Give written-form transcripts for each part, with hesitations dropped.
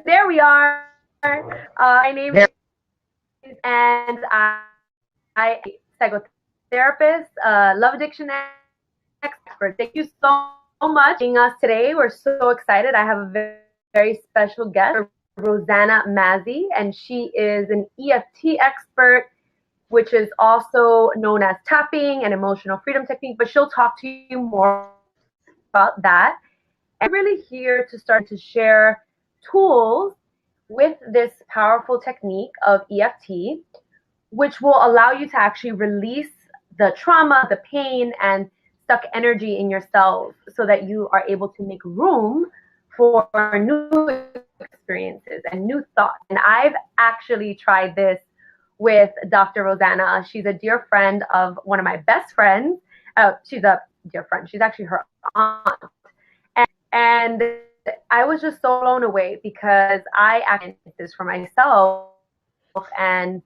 There we are. My name is, and I psychotherapist, love addiction expert. Thank you so much for being us today. We're so excited. I have a very special guest, Rossanna Massey, and she is an EFT expert, which is also known as tapping and emotional freedom technique, but she'll talk to you more about that. And we're really here to start to share tools with this powerful technique of EFT, which will allow you to actually release the trauma, the pain, and stuck energy in your cells so that you are able to make room for new experiences and new thoughts. And I've actually tried this with Dr. Rossanna. She's a dear friend of one of my best friends. She's a dear friend. She's actually her aunt. And I was just so blown away because I actually did this for myself, and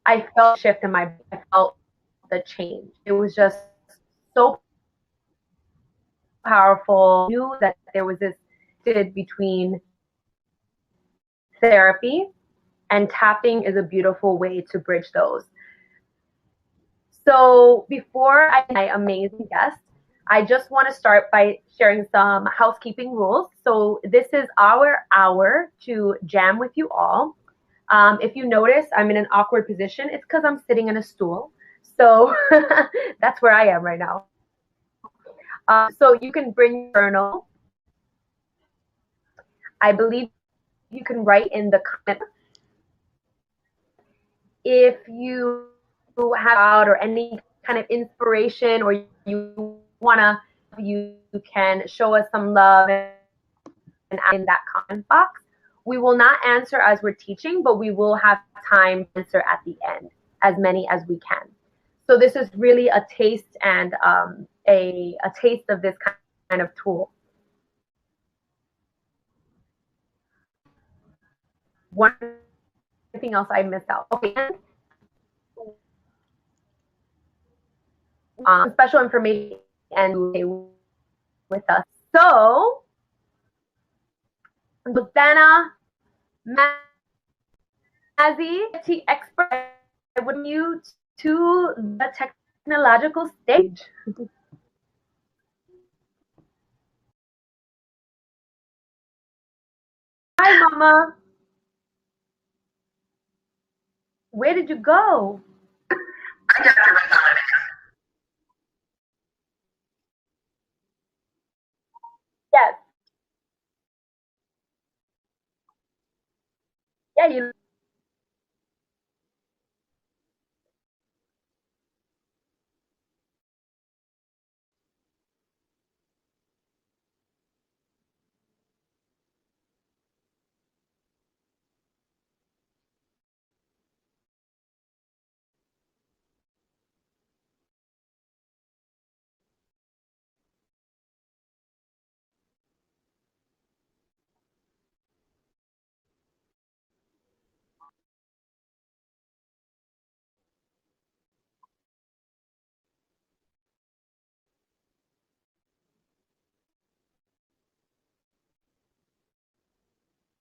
I felt a shift in I felt the change. It was just so powerful. I knew that there was this between therapy and tapping is a beautiful way to bridge those. So before my amazing guest, I just want to start by sharing some housekeeping rules. So this is our hour to jam with you all. If you notice I'm in an awkward position, it's because I'm sitting in a stool. So that's where I am right now. So you can bring your journal. I believe you can write in the comments. If you have out or any kind of inspiration, or you wanna, you can show us some love and in that comment box. We will not answer as we're teaching, but we will have time to answer at the end, as many as we can. So this is really a taste and a taste of this kind of tool. One thing else I missed out. Okay. Special information and with us. So, Rossanna Massey, EFT expert, I would you to the technological stage. Hi, Mama. Where did you go? Yes. Yeah, you.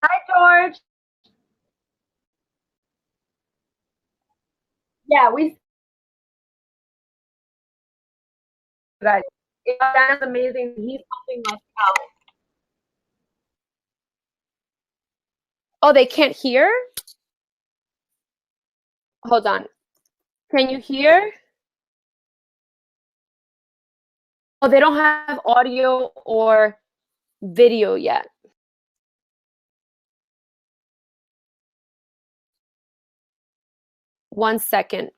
Hi, George. Yeah, we guys. That's amazing. He's helping us out. Oh, they can't hear? Hold on. Can you hear? Oh, they don't have audio or video yet. One second,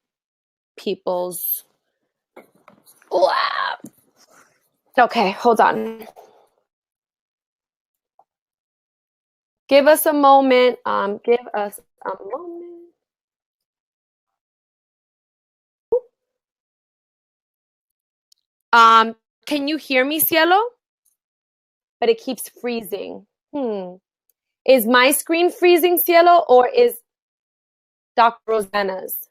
peoples. Wow. Okay, hold on. Give us a moment. Give us a moment. Can you hear me, Cielo? But it keeps freezing. Is my screen freezing, Cielo, or is Dr. Rossanna's?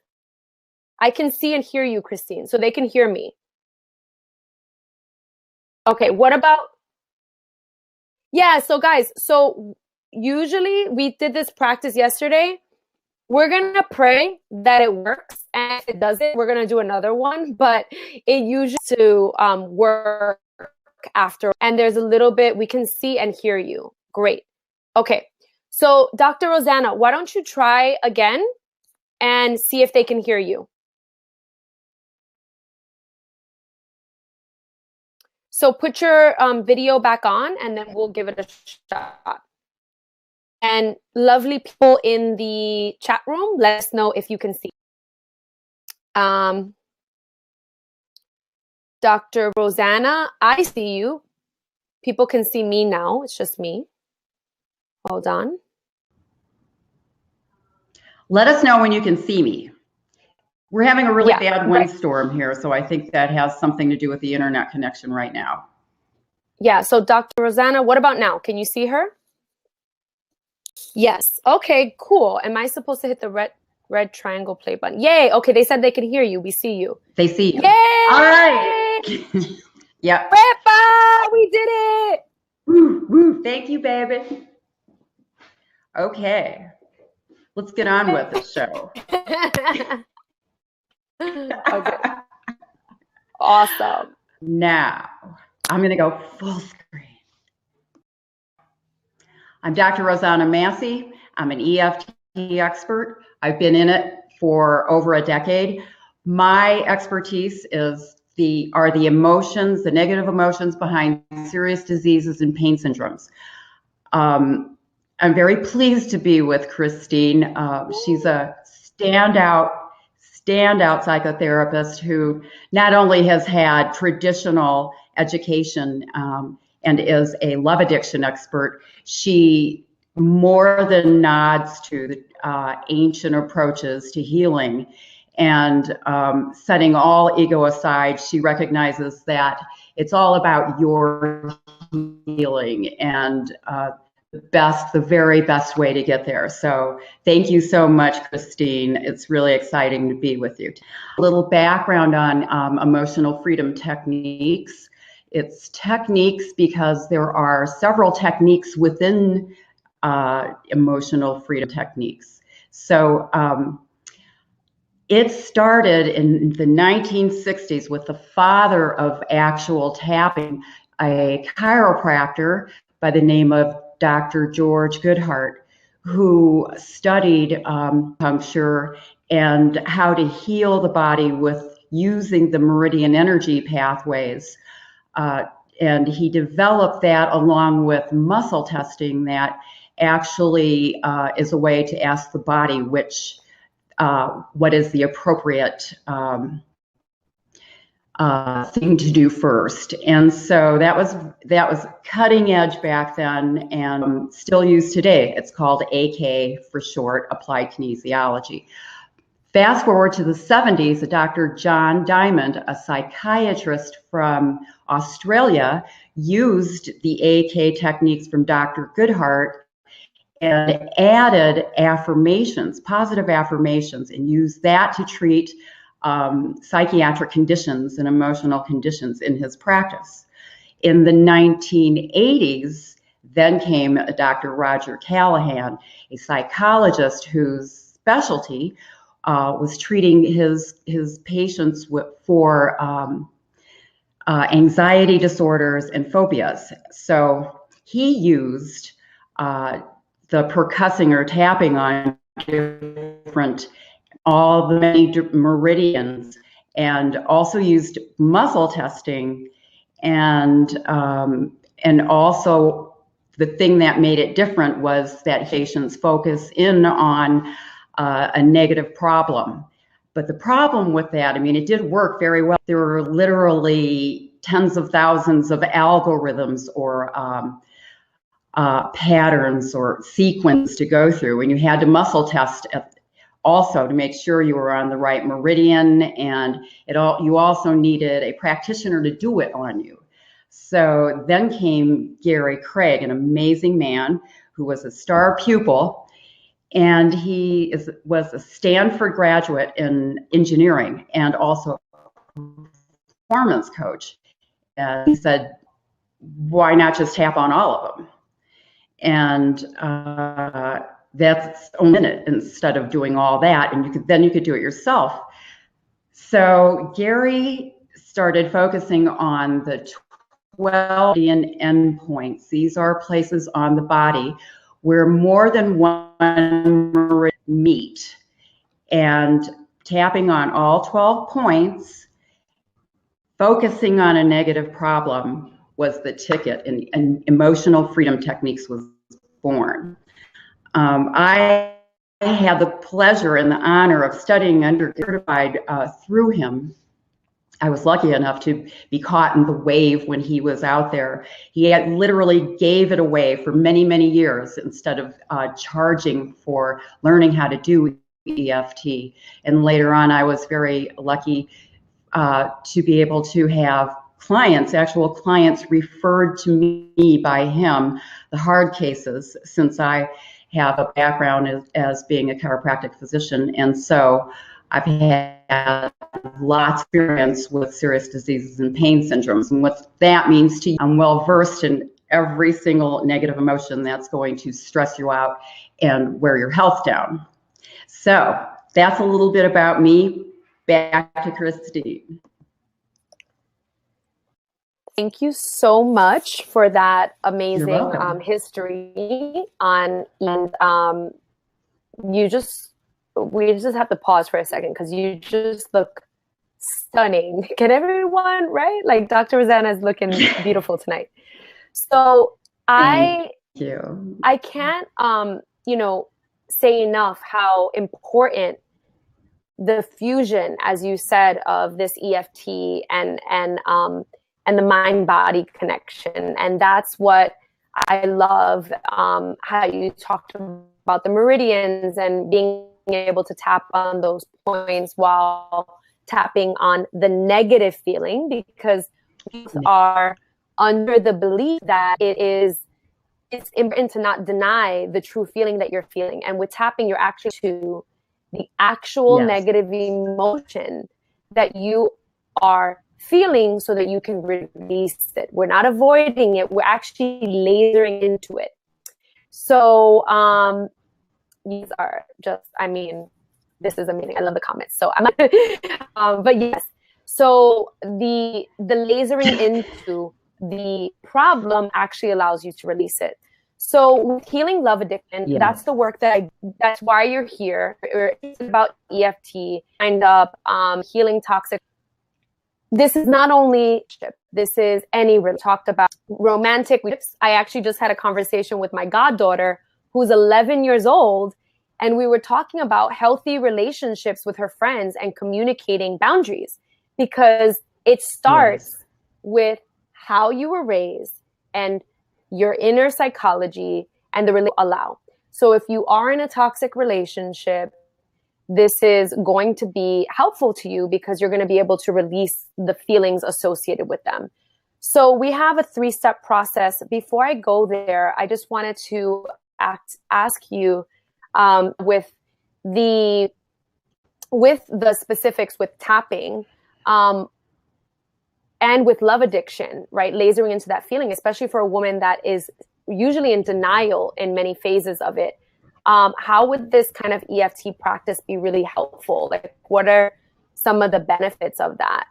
I can see and hear you, Christine, so they can hear me. Okay, what about? Yeah, so guys, so usually we did this practice yesterday. We're going to pray that it works. And if it doesn't, we're going to do another one. But it usually to work after. And there's a little bit, we can see and hear you. Great. Okay. So Dr. Rossanna, why don't you try again and see if they can hear you? So put your video back on and then we'll give it a shot. And lovely people in the chat room, let us know if you can see. Dr. Rossanna, I see you. People can see me now. It's just me. Hold on. Let us know when you can see me. We're having a really bad windstorm here, so I think that has something to do with the internet connection right now. Yeah, so Dr. Rossanna, what about now? Can you see her? Yes. Okay, cool. Am I supposed to hit the red triangle play button? Yay. Okay, they said they can hear you. We see you. They see you. Yay! All right. Yep. Rippa, we did it. Woo, woo. Thank you, baby. Okay. Let's get on with the show. Okay. Awesome. Now, I'm going to go full screen. I'm Dr. Rossanna Massey. I'm an EFT expert. I've been in it for over a decade. My expertise are the emotions, the negative emotions behind serious diseases and pain syndromes. I'm very pleased to be with Christine. She's a standout psychotherapist who not only has had traditional education and is a love addiction expert, she more than nods to the ancient approaches to healing. And setting all ego aside, she recognizes that it's all about your healing and the very best way to get there. So thank you so much, Christine. It's really exciting to be with you. A little background on emotional freedom techniques. It's techniques because there are several techniques within emotional freedom techniques. So it started in the 1960s with the father of actual tapping, a chiropractor by the name of Dr. George Goodhart, who studied acupuncture and how to heal the body with using the meridian energy pathways. And he developed that along with muscle testing that actually is a way to ask the body what is the appropriate thing to do first. And so that was cutting edge back then and still used today. It's called AK for short, applied kinesiology. Fast forward to the 70s, Dr. John Diamond, a psychiatrist from Australia, used the AK techniques from Dr. Goodhart and added affirmations, positive affirmations, and used that to treat psychiatric conditions and emotional conditions in his practice. In the 1980s, then came Dr. Roger Callahan, a psychologist whose specialty was treating his patients for anxiety disorders and phobias. So he used the percussing or tapping on all the many meridians, and also used muscle testing, and also the thing that made it different was that patients focus in on a negative problem. But the problem with that, I mean, it did work very well. There were literally tens of thousands of algorithms or patterns or sequence to go through, and you had to muscle test also to make sure you were on the right meridian, and you also needed a practitioner to do it on you. So then came Gary Craig, an amazing man who was a star pupil, and he was a Stanford graduate in engineering and also a performance coach. And he said, why not just tap on all of them? And that's a minute instead of doing all that. And you could do it yourself. So Gary started focusing on the 12 endpoints. These are places on the body where more than one meet, and tapping on all 12 points, focusing on a negative problem was the ticket, and emotional freedom techniques was born. I had the pleasure and the honor of studying under certified through him. I was lucky enough to be caught in the wave when he was out there. He had literally gave it away for many, many years instead of charging for learning how to do EFT. And later on, I was very lucky to be able to have clients, actual clients, referred to me by him, the hard cases, since I have a background as being a chiropractic physician. And so I've had lots of experience with serious diseases and pain syndromes. And what that means to you, I'm well versed in every single negative emotion that's going to stress you out and wear your health down. So that's a little bit about me. Back to Christine. Thank you so much for that amazing history on, and we just have to pause for a second because you just look stunning. Can everyone, right? Like Dr. Rossanna is looking beautiful tonight. So Thank you. I can't, say enough how important the fusion, as you said, of this EFT and the mind-body connection. And that's what I love, how you talked about the meridians and being able to tap on those points while tapping on the negative feeling, because we are under the belief that it's important to not deny the true feeling that you're feeling. And with tapping, you're actually to the actual negative emotion that you are feeling so that you can release it. We're not avoiding it. We're actually lasering into it. So these are just, this is amazing. I love the comments. So but yes. So the lasering into the problem actually allows you to release it. So with healing love addiction, that's the work that's why you're here. It's about EFT, end up healing toxic. This is not only, this is any, we talked about romantic. I actually just had a conversation with my goddaughter who's 11 years old, and we were talking about healthy relationships with her friends and communicating boundaries, because it starts with how you were raised and your inner psychology and the relationship allow. So if you are in a toxic relationship, this is going to be helpful to you because you're going to be able to release the feelings associated with them. So we have a 3-step process. Before I go there, I just wanted to ask you with the specifics with tapping and with love addiction, right? Lasering into that feeling, especially for a woman that is usually in denial in many phases of it. How would this kind of EFT practice be really helpful? Like, what are some of the benefits of that?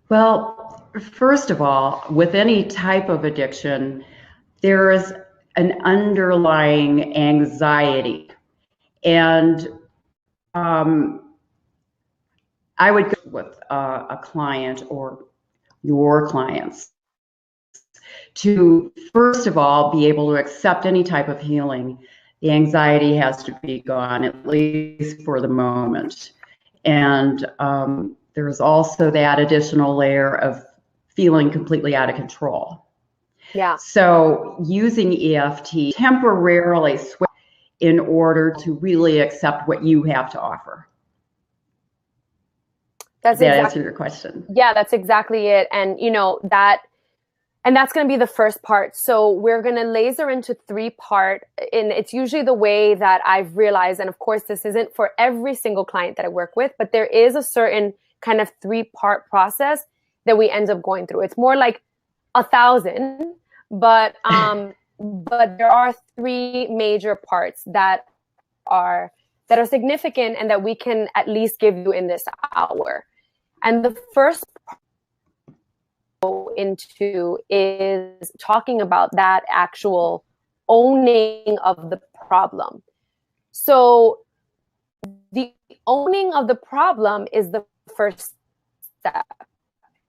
Well, first of all, with any type of addiction, there is an underlying anxiety. And I would go with a client or your clients to, first of all, be able to accept any type of healing. The anxiety has to be gone, at least for the moment. And there's also that additional layer of feeling completely out of control. Yeah. So using EFT temporarily in order to really accept what you have to offer. Does that answer your question? Yeah, that's exactly it. And that's going to be the first part. So we're going to laser into 3-part, and it's usually the way that I've realized. And of course, this isn't for every single client that I work with, but there is a certain kind of 3-part process that we end up going through. It's more like 1,000, but but there are three major parts that are significant and that we can at least give you in this hour. And the first part to go into is talking about that actual owning of the problem. So the owning of the problem is the first step.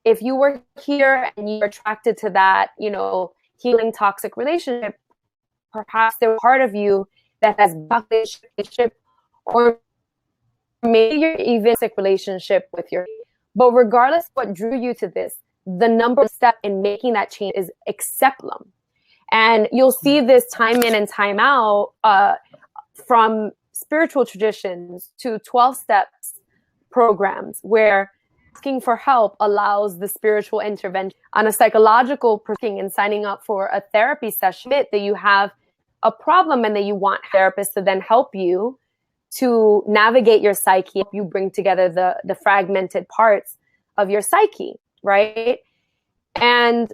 If you were here and you're attracted to that, healing toxic relationship, perhaps there's part of you that has relationship, or maybe you're even in a relationship with your, but regardless of what drew you to this, the number one step in making that change is accept them. And you'll see this time in and time out from spiritual traditions to 12 steps programs, where asking for help allows the spiritual intervention. On a psychological perspective, and signing up for a therapy session, that you have a problem and that you want therapists to then help you to navigate your psyche, help you bring together the fragmented parts of your psyche, right? And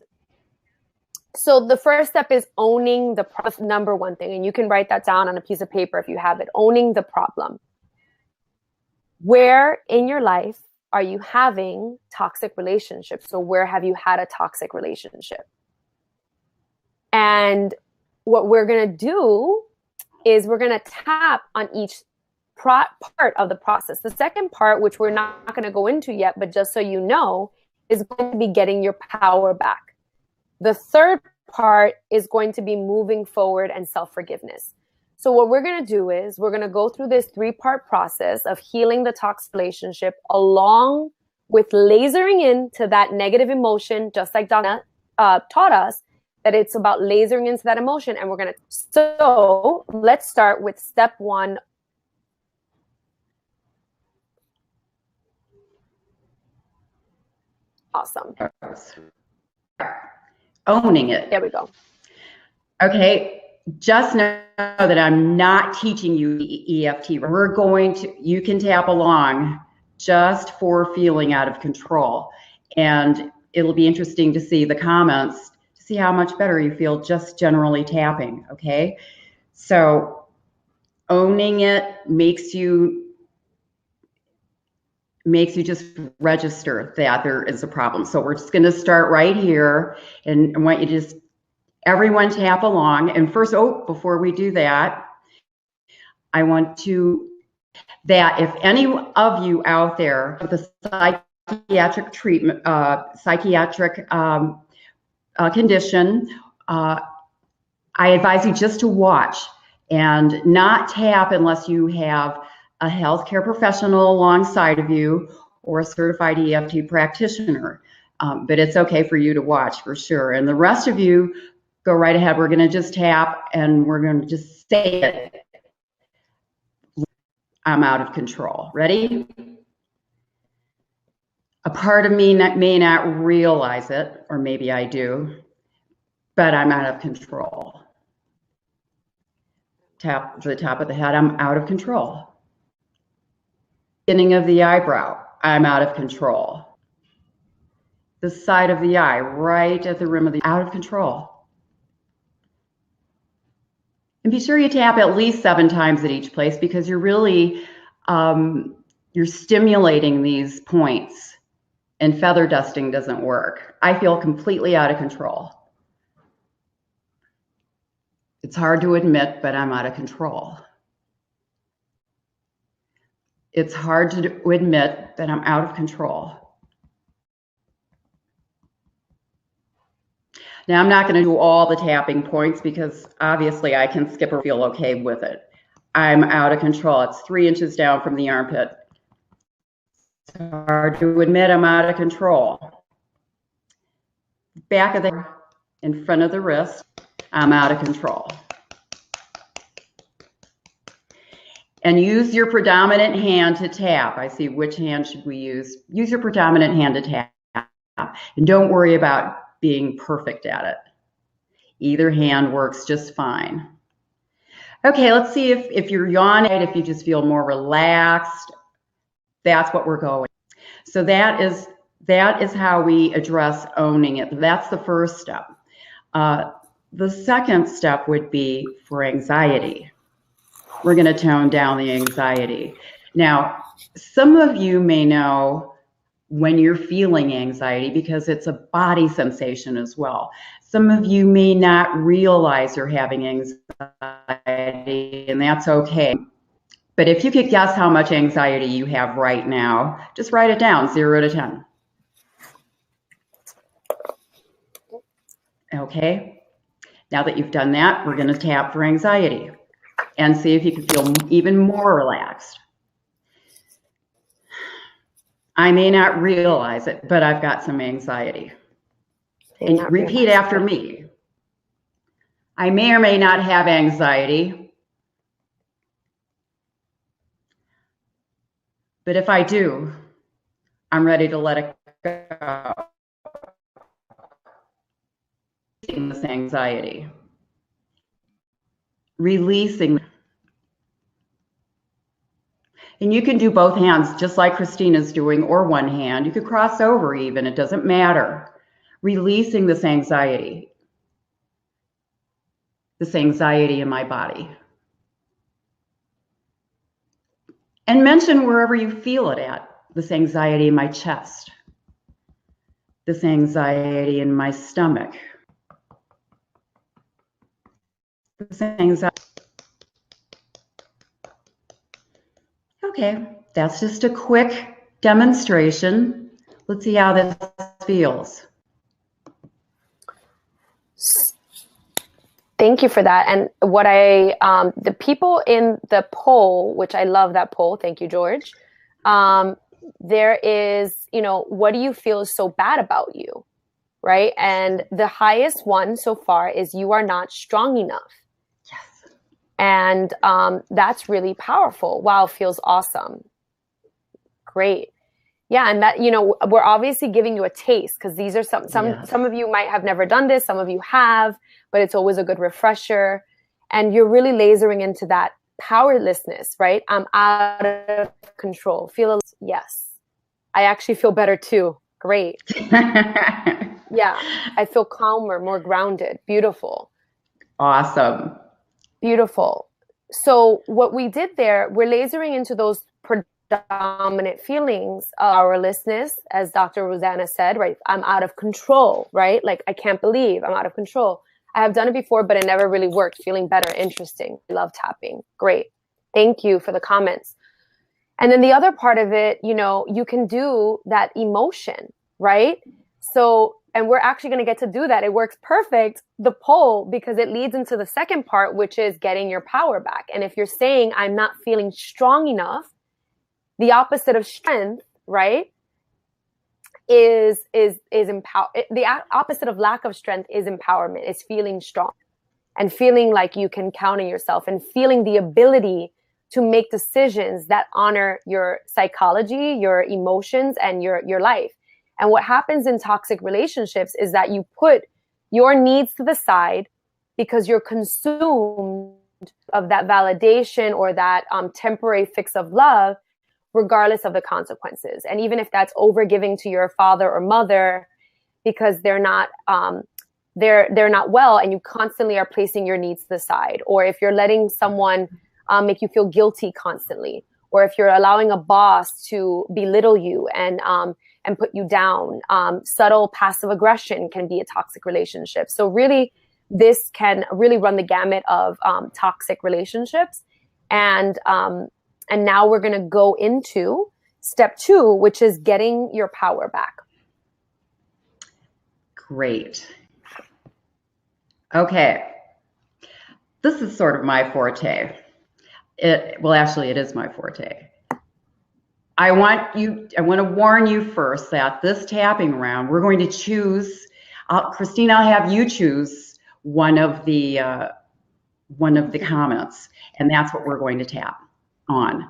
so the first step is owning the number one thing, and you can write that down on a piece of paper if you have it. Owning the problem. Where in your life are you having toxic relationships? So where have you had a toxic relationship? And what we're going to do is we're going to tap on each part of the process. The second part, which we're not going to go into yet, but just so you know, is going to be getting your power back. The third part is going to be moving forward and self-forgiveness. So what we're going to do is we're going to go through this 3-part process of healing the toxic relationship, along with lasering into that negative emotion, just like Donna taught us, that it's about lasering into that emotion. And we're going to, so let's start with step 1. Awesome. Owning it. There we go. Okay, just know that I'm not teaching you EFT. We're going to, you can tap along just for feeling out of control. And it'll be interesting to see the comments, to see how much better you feel just generally tapping, okay? So owning it makes you just register that there is a problem. So we're just going to start right here, and I want you to just, everyone tap along. And first, before we do that, I want to, that if any of you out there with a psychiatric treatment, condition, I advise you just to watch and not tap unless you have a healthcare professional alongside of you or a certified EFT practitioner. But it's okay for you to watch for sure. And the rest of you, go right ahead. We're going to just tap and we're going to just say it. I'm out of control. Ready? A part of me may not realize it, or maybe I do, but I'm out of control. Tap to the top of the head. I'm out of control. Beginning of the eyebrow. I'm out of control. The side of the eye, right at the rim of the, out of control. And be sure you tap at least 7 times at each place, because you're really, you're stimulating these points, and feather dusting doesn't work. I feel completely out of control. It's hard to admit, but I'm out of control. It's hard to admit that I'm out of control. Now, I'm not going to do all the tapping points because obviously I can skip or feel okay with it. I'm out of control. It's 3 inches down from the armpit. It's hard to admit I'm out of control. Back of the, in front of the wrist, I'm out of control. And use your predominant hand to tap. I see, which hand should we use? Use your predominant hand to tap. And don't worry about being perfect at it. Either hand works just fine. Okay, let's see if you're yawning, if you just feel more relaxed. That's what we're going. So that is how we address owning it. That's the first step. The second step would be for anxiety. We're going to tone down the anxiety. Now, some of you may know when you're feeling anxiety because it's a body sensation as well. Some of you may not realize you're having anxiety, and that's okay. But if you could guess how much anxiety you have right now, just write it down, 0 to 10. Okay, now that you've done that, we're going to tap for anxiety and see if you can feel even more relaxed. I may not realize it, but I've got some anxiety. And repeat after me. I may or may not have anxiety, but if I do, I'm ready to let it go. This anxiety. Releasing. And you can do both hands, just like Christina's doing, or one hand. You could cross over even, it doesn't matter. Releasing this anxiety in my body. And mention wherever you feel it at, this anxiety in my chest, this anxiety in my stomach, this anxiety. Okay, that's just a quick demonstration. Let's see how this feels. Thank you for that. And what the people in the poll, which I love that poll. Thank you, George. There is, what do you feel is so bad about you? Right. And the highest one so far is you are not strong enough. Yes. And that's really powerful. Wow. Feels awesome. Great. Yeah. And that, we're obviously giving you a taste because these are some of you might have never done this. Some of you have, but it's always a good refresher. And you're really lasering into that powerlessness, right? I'm out of control. Yes. I actually feel better too. Great. Yeah. I feel calmer, more grounded. Beautiful. Awesome. Beautiful. So what we did there, we're lasering into those predominant feelings, powerlessness, as Dr. Rossanna said, right? I'm out of control, right? Like, I can't believe I'm out of control. I have done it before, but it never really worked. Feeling better. Interesting. I love tapping. Great. Thank you for the comments. And then the other part of it, you can do that emotion, right? So, and we're actually going to get to do that. It works perfect, the poll, because it leads into the second part, which is getting your power back. And if you're saying, I'm not feeling strong enough, the opposite of strength, right, is empower. The opposite of lack of strength is empowerment. It's feeling strong and feeling like you can count on yourself and feeling the ability to make decisions that honor your psychology, your emotions, and your life. And what happens in toxic relationships is that you put your needs to the side because you're consumed of that validation or that temporary fix of love, regardless of the consequences. And even if that's over giving to your father or mother because they're not well, and you constantly are placing your needs to the side, or if you're letting someone make you feel guilty constantly, or if you're allowing a boss to belittle you and put you down, subtle passive aggression can be a toxic relationship. So really, this can really run the gamut of toxic relationships. And now we're going to go into step 2, which is getting your power back. Great. Okay. This is sort of my forte. Actually, it is my forte. I want to warn you first that this tapping round, we're going to choose, Christina, I'll have you choose one of the comments, and that's what we're going to tap on.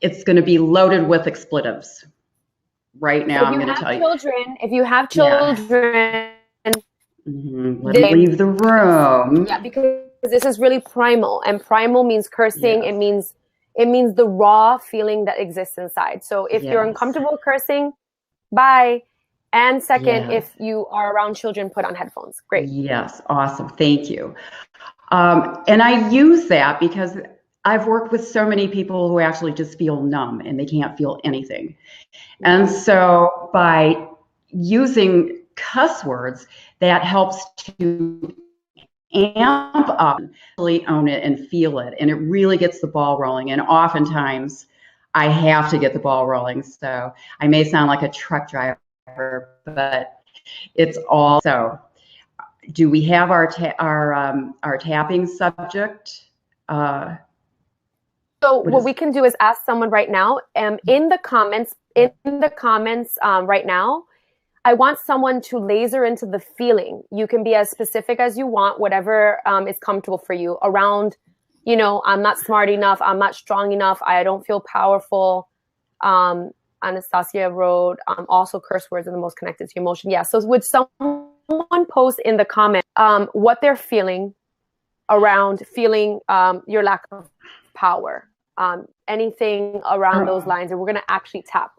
It's going to be loaded with expletives. Right now, I'm going to tell you. If you have children, let them leave the room. Yeah, because this is really primal, and primal means cursing. Yes. It means the raw feeling that exists inside. So if you're uncomfortable cursing, bye. And second, Yes. if you are around children, put on headphones. Great. Yes, awesome. Thank you. And I use that because I've worked with so many people who actually just feel numb and they can't feel anything. And so by using cuss words, that helps to amp up, really own it and feel it. And it really gets the ball rolling. And oftentimes I have to get the ball rolling. So I may sound like a truck driver, but it's all so. Do we have our tapping subject? So what we can do is ask someone right now, in the comments right now, I want someone to laser into the feeling. You can be as specific as you want, whatever is comfortable for you around, you know, I'm not smart enough, I'm not strong enough, I don't feel powerful. Anastasia wrote, also curse words are the most connected to emotion. Yeah, so would someone post in the comment what they're feeling around feeling your lack of power, anything around those lines, and we're going to actually tap.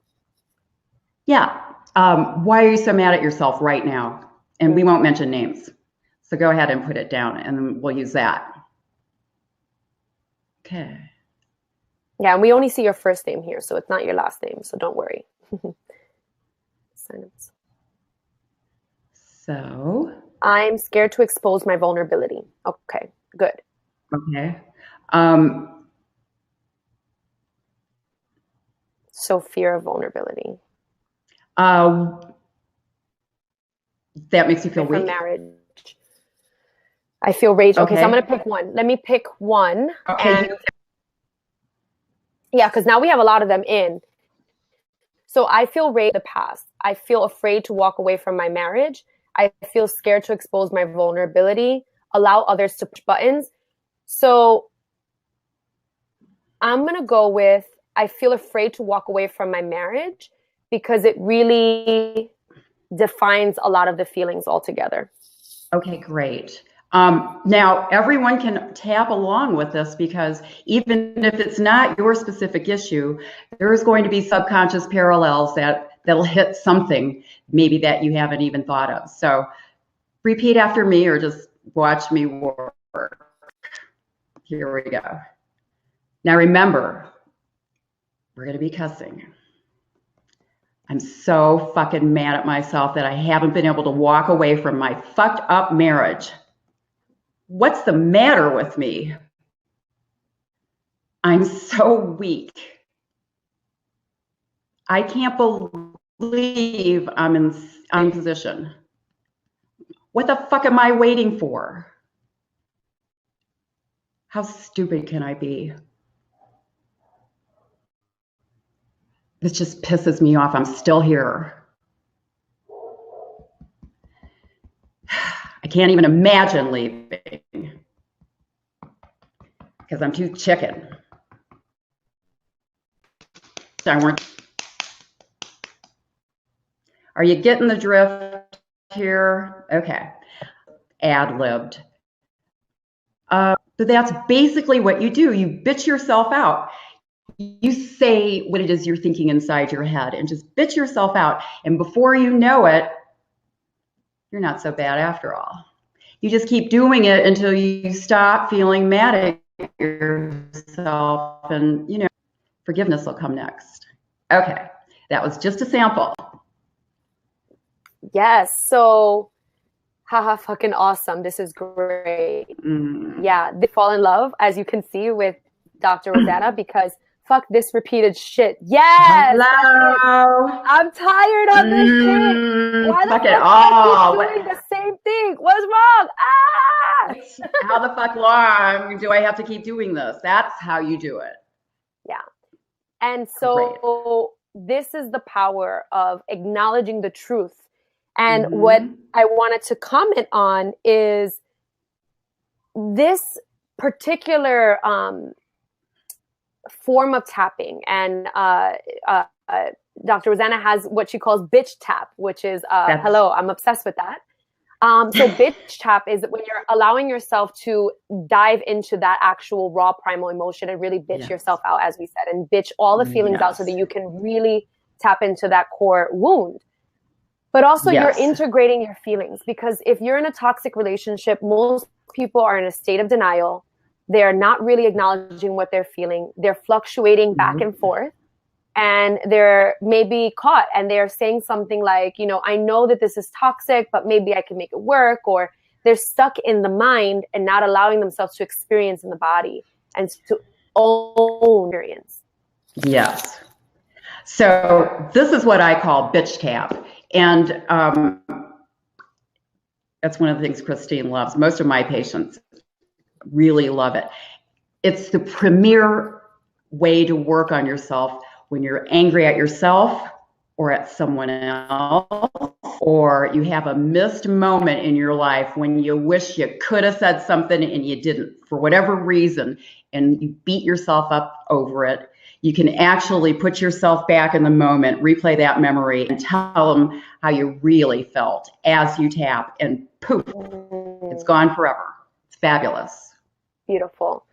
Yeah. Why are you so mad at yourself right now? And we won't mention names. So go ahead and put it down and then we'll use that. Okay. Yeah, and we only see your first name here, so it's not your last name, so don't worry. Silence. So I'm scared to expose my vulnerability. Okay, good. Okay. So fear of vulnerability. That makes you feel weak? Marriage. I feel rage. Okay, so I'm going to pick one. Let me pick one. Okay. Yeah, because now we have a lot of them in. So I feel rage in the past. I feel afraid to walk away from my marriage. I feel scared to expose my vulnerability, allow others to push buttons. So I'm going to go with, I feel afraid to walk away from my marriage because it really defines a lot of the feelings altogether. Okay, great. Now, everyone can tap along with this because even if it's not your specific issue, there's going to be subconscious parallels that'll hit something maybe that you haven't even thought of. So repeat after me or just watch me work. Here we go. Now remember, we're going to be cussing. I'm so fucking mad at myself that I haven't been able to walk away from my fucked up marriage. What's the matter with me? I'm so weak. I can't believe I'm in position. What the fuck am I waiting for? How stupid can I be? This just pisses me off. I'm still here. I can't even imagine leaving because I'm too chicken. Are you getting the drift here? Okay. Ad-libbed. But that's basically what you do. You bitch yourself out. You say what it is you're thinking inside your head and just bitch yourself out. And before you know it, you're not so bad after all. You just keep doing it until you stop feeling mad at yourself and, you know, forgiveness will come next. Okay, that was just a sample. Yes, so haha, fucking awesome. This is great. Yeah, they fall in love, as you can see with Dr. Rossanna, because fuck this repeated shit. Yes! Hello! I'm tired of this shit. Why the fuck do I keep doing the same thing? What's wrong? Ah! How the fuck long do I have to keep doing this? That's how you do it. Yeah. And so this is the power of acknowledging the truth. And what I wanted to comment on is this particular form of tapping. And Dr. Rossanna has what she calls bitch tap, which is, hello, I'm obsessed with that. So bitch tap is when you're allowing yourself to dive into that actual raw primal emotion and really bitch yourself out, as we said, and bitch all the feelings out so that you can really tap into that core wound. But also Yes. you're integrating your feelings, because if you're in a toxic relationship, most people are in a state of denial. They're not really acknowledging what they're feeling. They're fluctuating back and forth, and they're maybe caught and they're saying something like, you know, I know that this is toxic, but maybe I can make it work. Or they're stuck in the mind and not allowing themselves to experience in the body and to own experience. Yes. So this is what I call bitch tap. And that's one of the things Christine loves. Most of my patients really love it. It's the premier way to work on yourself when you're angry at yourself or at someone else, or you have a missed moment in your life when you wish you could have said something and you didn't for whatever reason, and you beat yourself up over it. You can actually put yourself back in the moment, replay that memory, and tell them how you really felt as you tap, and poof, it's gone forever. It's fabulous. Beautiful.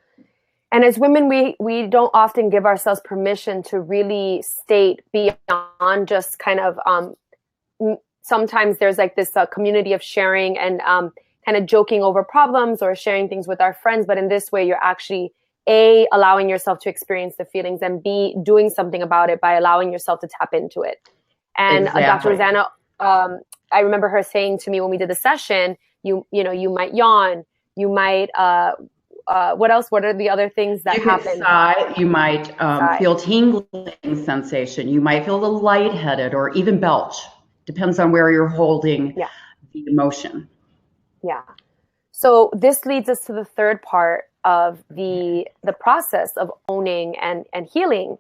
And as women, we don't often give ourselves permission to really state beyond just kind of, sometimes there's like this community of sharing and kind of joking over problems or sharing things with our friends. But in this way, you're actually A, allowing yourself to experience the feelings, and B, doing something about it by allowing yourself to tap into it. And Exactly. Dr. Rossanna, I remember her saying to me when we did the session, you know, you might yawn, you might, what else? What are the other things that happen? Sigh, you might feel tingling sensation. You might feel a little lightheaded or even belch. Depends on where you're holding the emotion. Yeah. So this leads us to the third part of the process of owning and healing.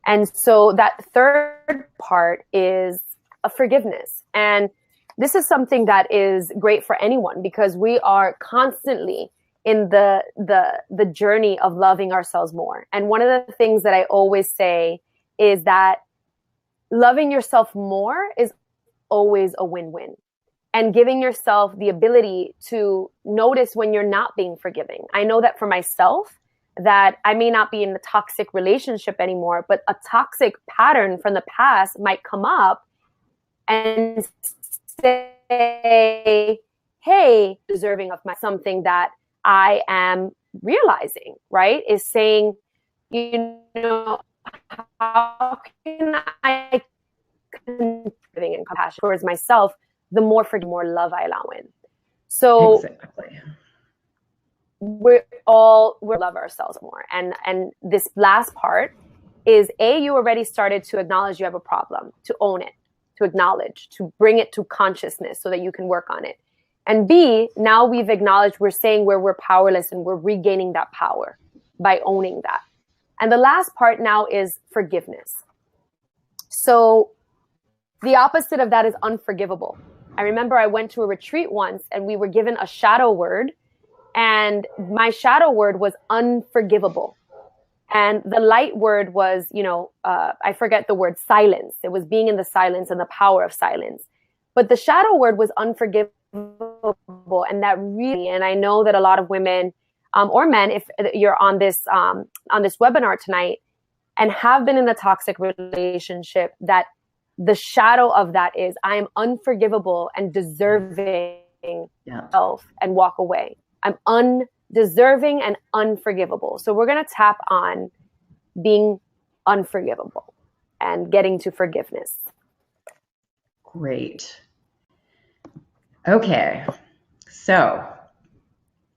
And so that third part is a forgiveness. And this is something that is great for anyone, because we are constantly in the journey of loving ourselves more. And one of the things that I always say is that loving yourself more is always a win-win. And giving yourself the ability to notice when you're not being forgiving. I know that for myself, that I may not be in a toxic relationship anymore, but a toxic pattern from the past might come up and say, hey, deserving of something that I am realizing, right? Is saying, you know, how can I continue living in compassion towards myself? The more more love I allow in. So exactly. we love ourselves more. And this last part is A, you already started to acknowledge you have a problem, to own it, to acknowledge, to bring it to consciousness so that you can work on it. And B, now we've acknowledged, we're saying where we're powerless, and we're regaining that power by owning that. And the last part now is forgiveness. So the opposite of that is unforgivable. I remember I went to a retreat once and we were given a shadow word, and my shadow word was unforgivable. And the light word was, you know, I forget the word, silence. It was being in the silence and the power of silence. But the shadow word was unforgivable. And that really, and I know that a lot of women or men, if you're on this webinar tonight and have been in a toxic relationship, that the shadow of that is, I am unforgivable and deserving self and walk away. I'm undeserving and unforgivable. So we're going to tap on being unforgivable and getting to forgiveness. Great. Okay. So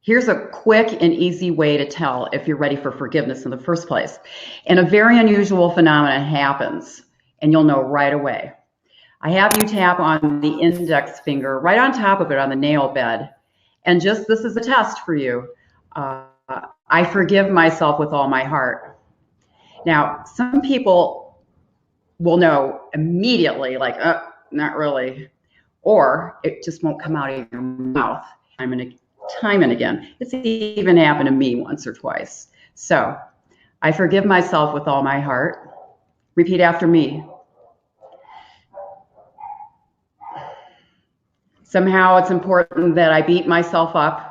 here's a quick and easy way to tell if you're ready for forgiveness in the first place. And a very unusual phenomenon happens, and you'll know right away. I have you tap on the index finger right on top of it on the nail bed. And just, this is a test for you. I forgive myself with all my heart. Now, some people will know immediately, like, not really. Or it just won't come out of your mouth time and again. It's even happened to me once or twice. So, I forgive myself with all my heart. Repeat after me. Somehow it's important that I beat myself up.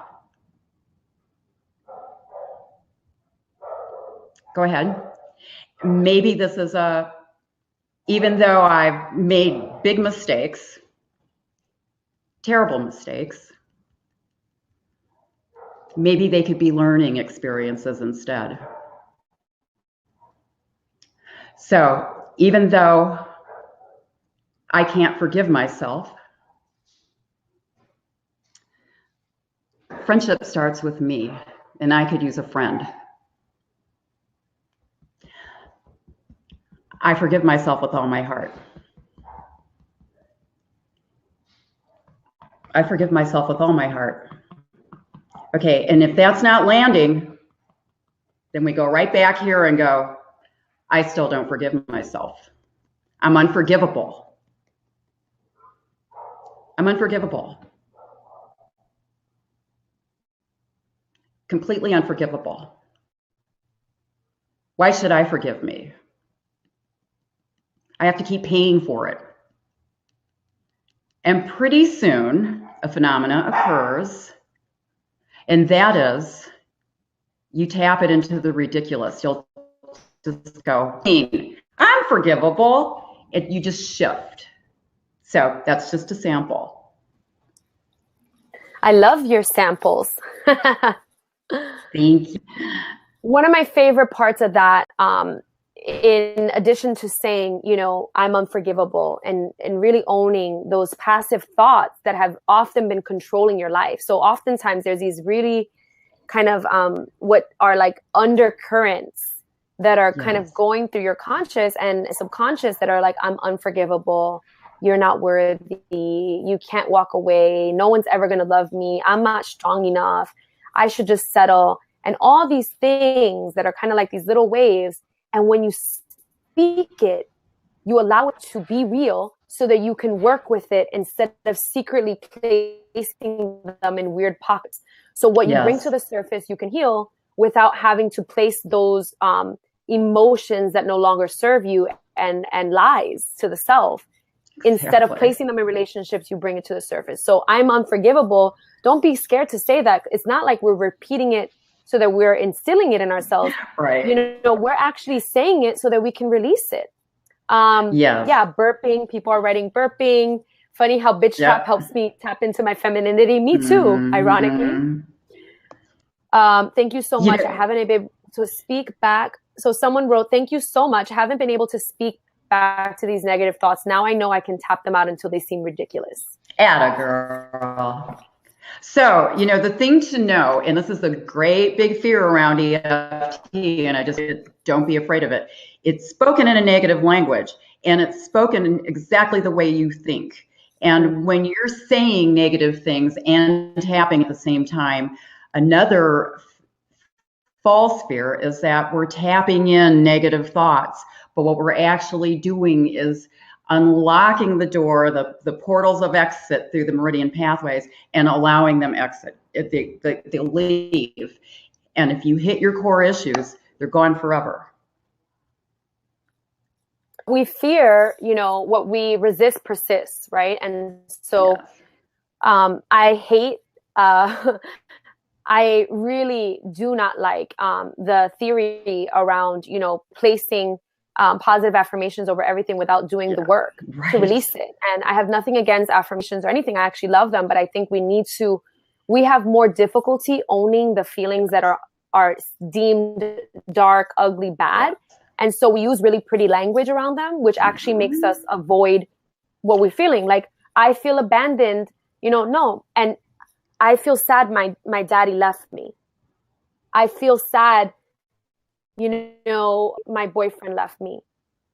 Go ahead. Maybe this is even though I've made big mistakes, terrible mistakes. Maybe they could be learning experiences instead. So even though I can't forgive myself, friendship starts with me, and I could use a friend. I forgive myself with all my heart. I forgive myself with all my heart. Okay, and if that's not landing, then we go right back here and go, I still don't forgive myself. I'm unforgivable. I'm unforgivable. Completely unforgivable. Why should I forgive me? I have to keep paying for it. And pretty soon, a phenomena occurs, and that is, you tap it into the ridiculous. You'll just go, I'm forgivable. You just shift. So that's just a sample. I love your samples. Thank you. One of my favorite parts of that, in addition to saying, you know, I'm unforgivable, and really owning those passive thoughts that have often been controlling your life. So oftentimes there's these really kind of what are like undercurrents that are kind of going through your conscious and subconscious that are like, I'm unforgivable. You're not worthy. You can't walk away. No one's ever going to love me. I'm not strong enough. I should just settle. And all these things that are kind of like these little waves. And when you speak it, you allow it to be real so that you can work with it instead of secretly placing them in weird pockets. So what you bring to the surface, you can heal without having to place those emotions that no longer serve you and lies to the self. Instead of placing them in relationships, you bring it to the surface. So I'm unforgivable. Don't be scared to say that. It's not like we're repeating it so that we're instilling it in ourselves. Right. You know, we're actually saying it so that we can release it. Yeah, burping. People are writing burping. Funny how bitch tap helps me tap into my femininity. Me too, ironically. Thank you so much. I haven't been able to speak back. So someone wrote, thank you so much. I haven't been able to speak back to these negative thoughts. Now I know I can tap them out until they seem ridiculous. Atta girl. So, you know, the thing to know, and this is a great big fear around EFT, and I just don't be afraid of it. It's spoken in a negative language, and it's spoken in exactly the way you think. And when you're saying negative things and tapping at the same time, another false fear is that we're tapping in negative thoughts. But what we're actually doing is unlocking the door, the portals of exit through the meridian pathways, and allowing them exit. They leave. And if you hit your core issues, they're gone forever. We fear, you know, what we resist persists, right? And so I hate, I really do not like the theory around, you know, placing positive affirmations over everything without doing the work to release it. And I have nothing against affirmations or anything. I actually love them, but I think we have more difficulty owning the feelings that are deemed dark, ugly, bad. And so we use really pretty language around them, which actually makes us avoid what we're feeling. Like, I feel abandoned, you know, no. And I feel sad my daddy left me. I feel sad, you know, my boyfriend left me.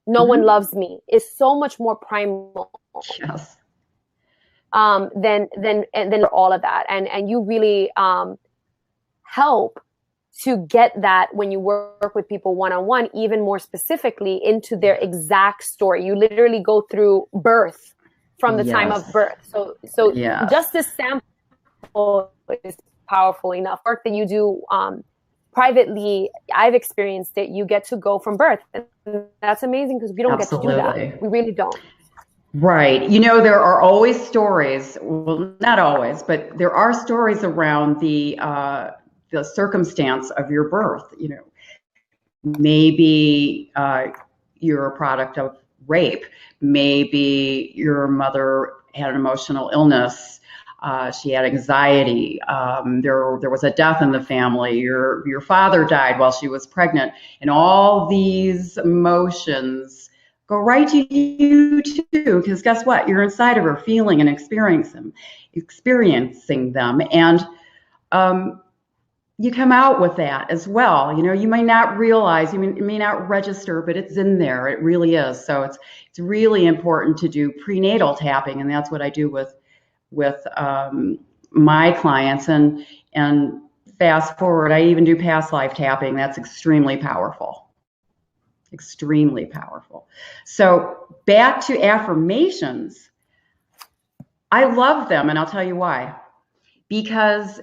No one loves me. It's so much more primal than all of that. And you really help to get that when you work with people one-on-one, even more specifically into their exact story. You literally go through birth from the time of birth. So just this sample is powerful enough. Work that you do privately, I've experienced it. You get to go from birth. And that's amazing because we don't get to do that. We really don't. Right. You know, there are always stories, well, not always, but there are stories around the circumstance of your birth. You know, maybe you're a product of rape. Maybe your mother had an emotional illness. She had anxiety. There was a death in the family. Your father died while she was pregnant, and all these emotions go right to you too. Because guess what? You're inside of her, feeling and experiencing them, and you come out with that as well. You may not realize, you may not register, but it's in there. It really is. So it's really important to do prenatal tapping, and that's what I do with my clients. And fast forward, I even do past life tapping. That's extremely powerful. Extremely powerful. So back to affirmations. I love them, and I'll tell you why. Because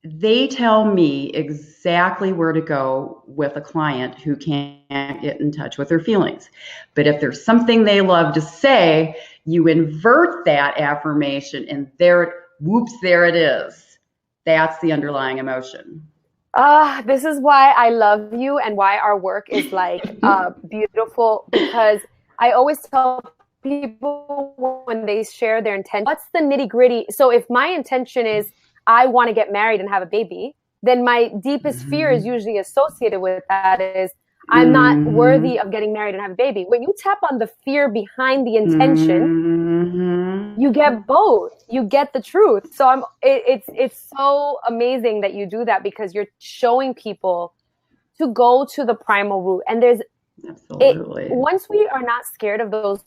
they tell me exactly where to go with a client who can't get in touch with their feelings. But if there's something they love to say, you invert that affirmation, and there it is. That's the underlying emotion. This is why I love you and why our work is like beautiful, because I always tell people when they share their intent, what's the nitty gritty? So if my intention is I want to get married and have a baby, then my deepest fear is usually associated with that is I'm not worthy of getting married and have a baby. When you tap on the fear behind the intention, you get both. You get the truth. So it's so amazing that you do that, because you're showing people to go to the primal root. And there's once we are not scared of those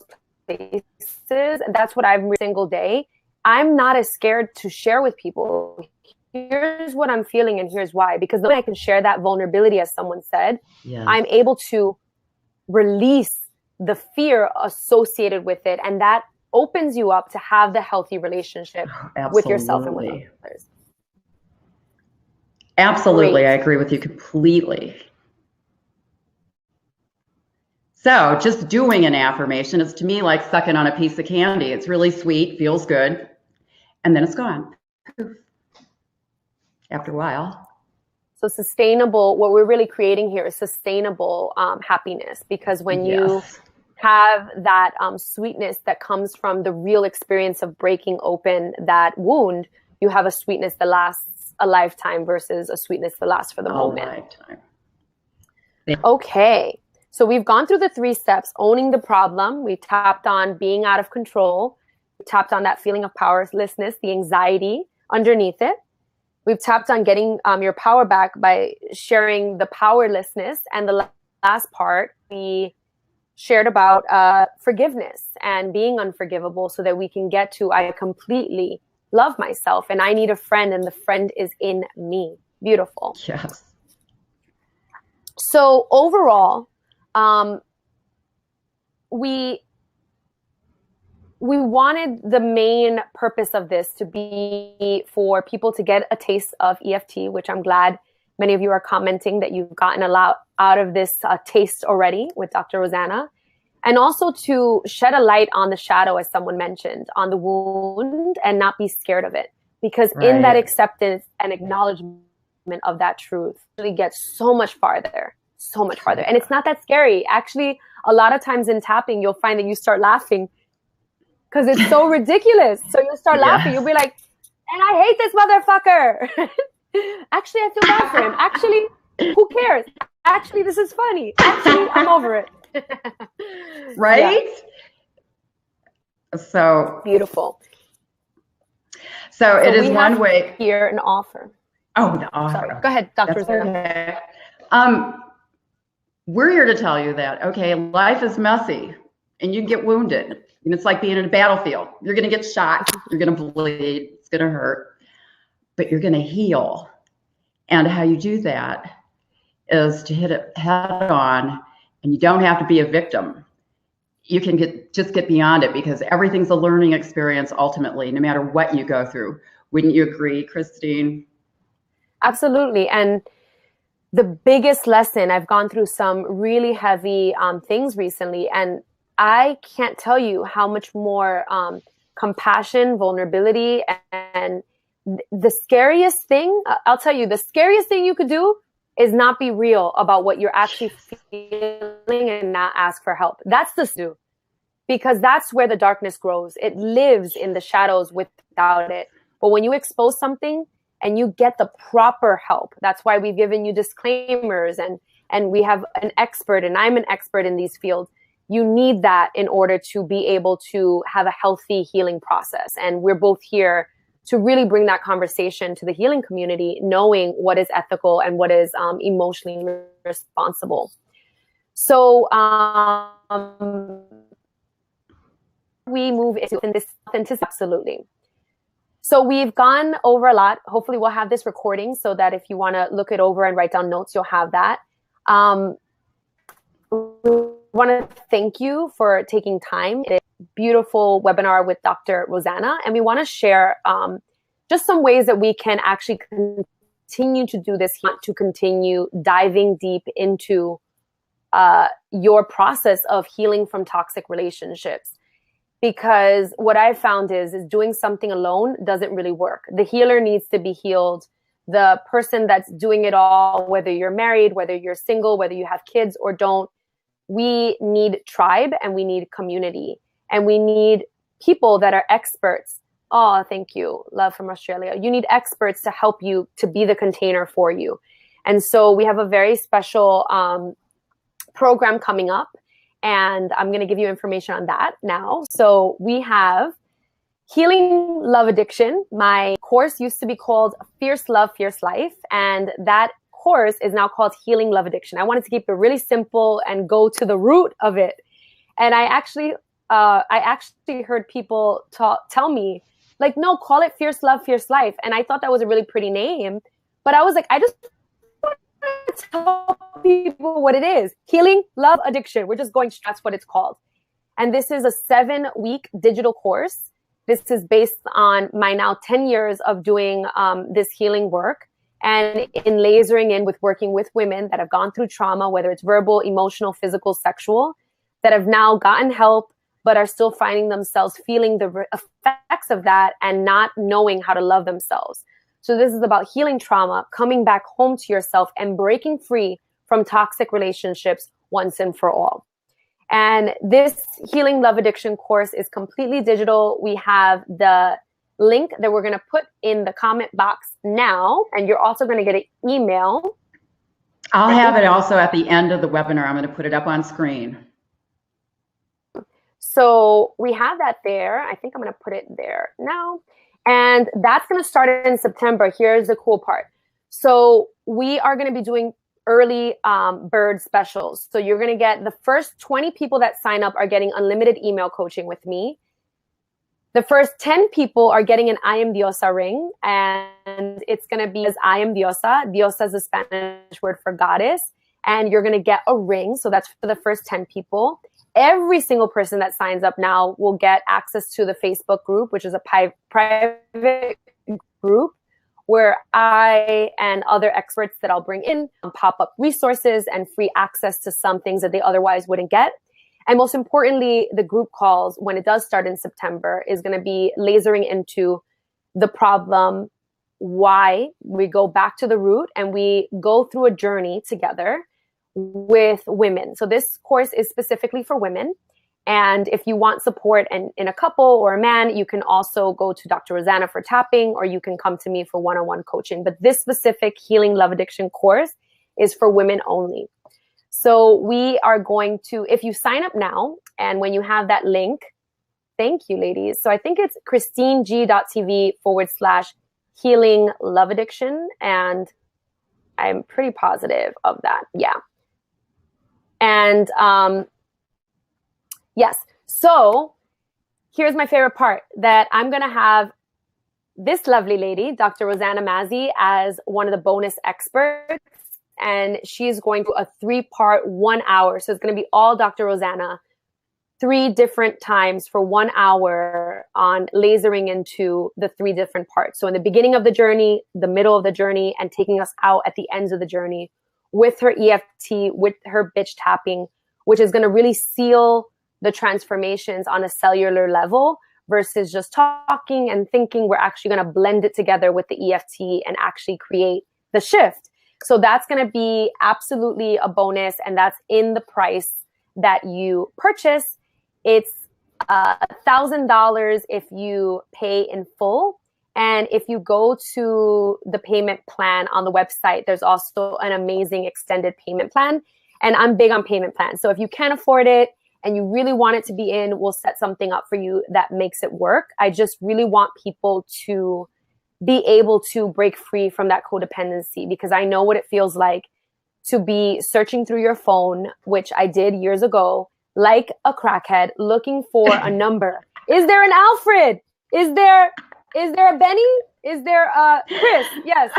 places, and that's what I'm every single day, I'm not as scared to share with people. Here's what I'm feeling and here's why. Because the way I can share that vulnerability, as someone said, I'm able to release the fear associated with it. And that opens you up to have the healthy relationship with yourself and with others. Absolutely. Great. I agree with you completely. So just doing an affirmation is, to me, like sucking on a piece of candy. It's really sweet, feels good, and then it's gone after a while. So sustainable, what we're really creating here is sustainable happiness, because when you have that sweetness that comes from the real experience of breaking open that wound, you have a sweetness that lasts a lifetime versus a sweetness that lasts for the moment. Lifetime. Okay. So we've gone through the 3 steps: owning the problem. We tapped on being out of control. We tapped on that feeling of powerlessness, the anxiety underneath it. We've tapped on getting your power back by sharing the powerlessness. And the last part, we shared about forgiveness and being unforgivable, so that we can get to, I completely love myself and I need a friend, and the friend is in me. Beautiful. Yes. So overall, we wanted the main purpose of this to be for people to get a taste of EFT, which I'm glad many of you are commenting that you've gotten a lot out of this taste already with Dr. Rossanna, and also to shed a light on the shadow, as someone mentioned, on the wound, and not be scared of it, because in that acceptance and acknowledgement of that truth, really gets so much farther. So much farther. And it's not that scary. Actually, a lot of times in tapping, you'll find that you start laughing because it's so ridiculous. So you'll start laughing. You'll be like, and I hate this motherfucker. Actually, I feel bad for him. Actually, who cares? Actually, this is funny. Actually, I'm over it. Right? Yeah. So beautiful. So it is one way. Here an offer. Oh, the offer. Sorry. Go ahead, Dr. Rossanna. Okay. We're here to tell you that, okay, life is messy and you get wounded. And it's like being in a battlefield. You're going to get shot. You're going to bleed. It's going to hurt. But you're going to heal. And how you do that is to hit it head on, and you don't have to be a victim. You can just get beyond it, because everything's a learning experience ultimately, no matter what you go through. Wouldn't you agree, Christine? Absolutely. And the biggest lesson, I've gone through some really heavy things recently, and I can't tell you how much more compassion, vulnerability, and the scariest thing, I'll tell you, the scariest thing you could do is not be real about what you're actually feeling and not ask for help. That's the do. because that's where the darkness grows. It lives in the shadows without it. But when you expose something and you get the proper help, that's why we've given you disclaimers and we have an expert, and I'm an expert in these fields. You need that in order to be able to have a healthy healing process. And we're both here to really bring that conversation to the healing community, knowing what is ethical and what is emotionally responsible. So we move into this authenticity, absolutely. So we've gone over a lot. Hopefully we'll have this recording so that if you want to look it over and write down notes, you'll have that. We want to thank you for taking time. It's a beautiful webinar with Dr. Rossanna, and we want to share just some ways that we can actually continue to do this, to continue diving deep into your process of healing from toxic relationships. Because what I've found is doing something alone doesn't really work. The healer needs to be healed. The person that's doing it all, whether you're married, whether you're single, whether you have kids or don't, we need tribe and we need community. And we need people that are experts. Oh, thank you. Love from Australia. You need experts to help you, to be the container for you. And so we have a very special program coming up. And I'm going to give you information on that now. So we have Healing Love Addiction. My course used to be called Fierce Love, Fierce Life. And that course is now called Healing Love Addiction. I wanted to keep it really simple and go to the root of it. And I actually heard people tell me, like, no, call it Fierce Love, Fierce Life. And I thought that was a really pretty name. But I was like, I just want to tell people what it is. Healing Love Addiction. We're just going, that's what it's called. And this is a 7-week digital course. This is based on my now 10 years of doing this healing work and in lasering in with working with women that have gone through trauma, whether it's verbal, emotional, physical, sexual, that have now gotten help, but are still finding themselves feeling the effects of that and not knowing how to love themselves. So this is about healing trauma, coming back home to yourself and breaking free from toxic relationships once and for all. And this Healing Love Addiction course is completely digital. We have the link that we're going to put in the comment box now, and you're also going to get an email. I'll have it also at the end of the webinar. I'm going to put it up on screen. So we have that there. I think I'm going to put it there now. And that's going to start in September. Here's the cool part. So we are going to be doing early bird specials. So you're going to get the first 20 people that sign up are getting unlimited email coaching with me. The first 10 people are getting an I am Diosa ring, and it's going to be as I am Diosa. Diosa is the Spanish word for goddess, and you're going to get a ring. So that's for the first 10 people. Every single person that signs up now will get access to the Facebook group, which is a private group where I and other experts that I'll bring in pop up resources and free access to some things that they otherwise wouldn't get. And most importantly, the group calls, when it does start in September, is going to be lasering into the problem, why we go back to the root and we go through a journey together with women. So this course is specifically for women. And if you want support in a couple or a man, you can also go to Dr. Rossanna for tapping, or you can come to me for one-on-one coaching. But this specific Healing Love Addiction course is for women only. So we are going to, if you sign up now, and when you have that link, thank you, ladies. So I think it's christineg.tv/healing love addiction. And I'm pretty positive of that. Yeah. And yes. So here's my favorite part, that I'm going to have this lovely lady, Dr. Rossanna Massey, as one of the bonus experts. And she's going to a 3-part 1 hour. So it's going to be all Dr. Rossanna, 3 different times for 1 hour on lasering into the 3 different parts. So in the beginning of the journey, the middle of the journey, and taking us out at the ends of the journey with her EFT, with her bitch tapping, which is going to really seal the transformations on a cellular level versus just talking and thinking. We're actually going to blend it together with the EFT and actually create the shift. So that's going to be absolutely a bonus, and that's in the price that you purchase. It's $1,000 if you pay in full. And if you go to the payment plan on the website, there's also an amazing extended payment plan. And I'm big on payment plans. So if you can't afford it and you really want it to be in, we'll set something up for you that makes it work. I just really want people to be able to break free from that codependency, because I know what it feels like to be searching through your phone, which I did years ago, like a crackhead, looking for a number. Is there an Alfred? Is there a Benny? Is there a Chris? Yes.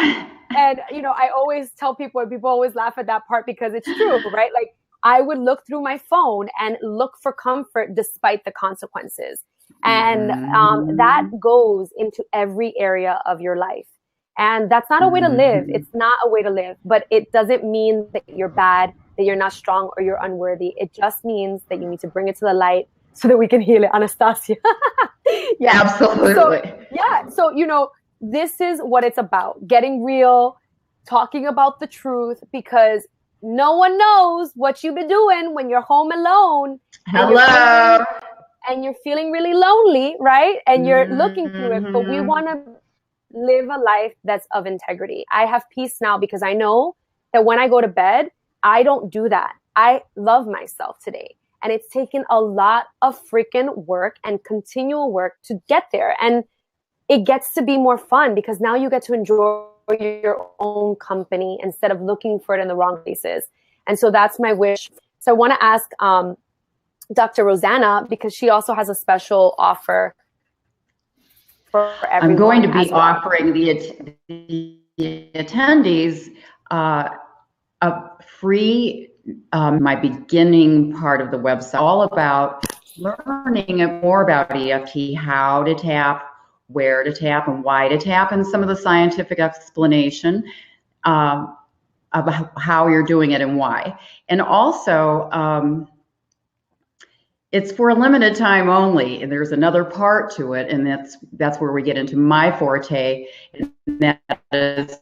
And, I always tell people, and people always laugh at that part because it's true, right? Like, I would look through my phone and look for comfort despite the consequences. And that goes into every area of your life. And that's not a way to live. It's not a way to live, but it doesn't mean that you're bad, that you're not strong, or you're unworthy. It just means that you need to bring it to the light so that we can heal it. Anastasia. Yeah, absolutely. So, this is what it's about. Getting real, talking about the truth, because no one knows what you've been doing when you're home alone. Hello. And you're feeling really lonely, right? And you're looking through it, but we want to live a life that's of integrity. I have peace now because I know that when I go to bed, I don't do that. I love myself today. And it's taken a lot of freaking work and continual work to get there. And it gets to be more fun because now you get to enjoy your own company instead of looking for it in the wrong places. And so that's my wish. So I want to ask Dr. Rossanna, because she also has a special offer for everyone. I'm going to be offering the attendees a free, my beginning part of the website, all about learning more about EFT, how to tap, where to tap, and why to tap, and some of the scientific explanation about how you're doing it and why. And also, it's for a limited time only, and there's another part to it, and that's where we get into my forte, and that is